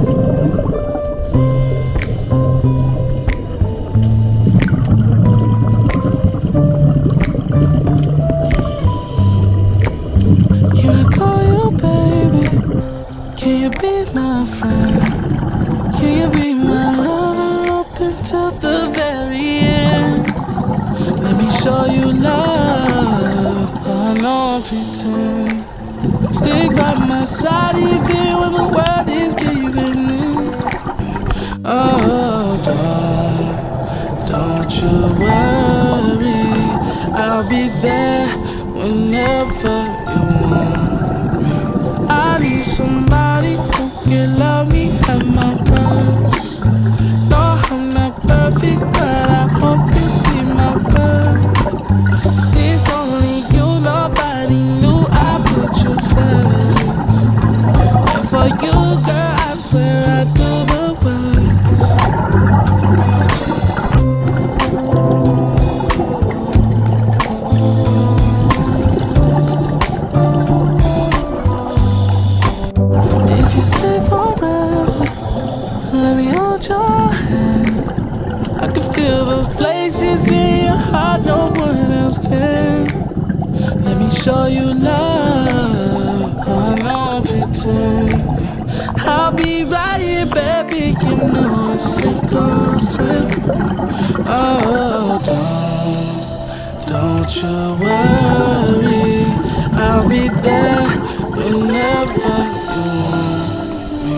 Can I call you baby? Can you be my friend? Can you be my lover up until the very end? Let me show you love, I don't pretend. Stick by my side even when the world is giving in. Oh, don't you worry, I'll be there whenever you want me. I need somebody who can love me at my worst. No, I'm not perfect, but I hope you see my worth. 'Cause it's only you, nobody knew I put you first. And for you, girl, I swear I do the worst. If you stay forever, let me hold your hand. I can feel those places in your heart no one else can. Let me show you love, I don't pretend. I'll be right here, baby, you know it's sink or swim. Oh, don't you worry, I'll be there whenever you want me.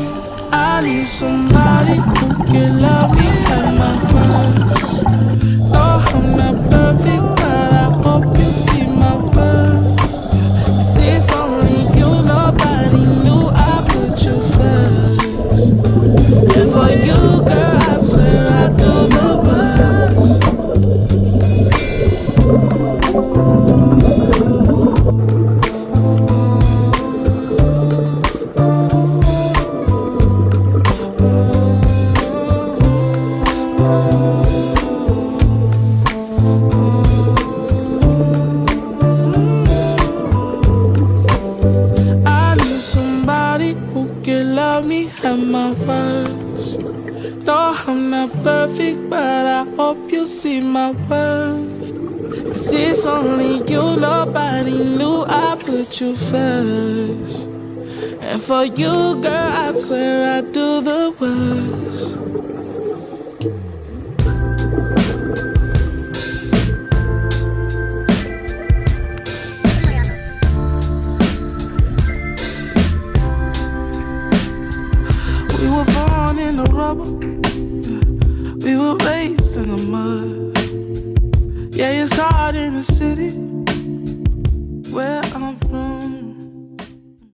I need somebody who can love me at my worst. No, I'm not perfect, but I hope you see my worth. 'Cause it's only you, nobody knew I put you first. And for you, girl, I swear I do the worst. I need somebody who can love me at my worst. No, I'm not perfect, but I hope you see my worth. 'Cause it's only you, nobody knew I put you first. And for you, girl, I swear I do the worst. We were born in the rubble, we were raised in the mud. Yeah, it's hard in the city,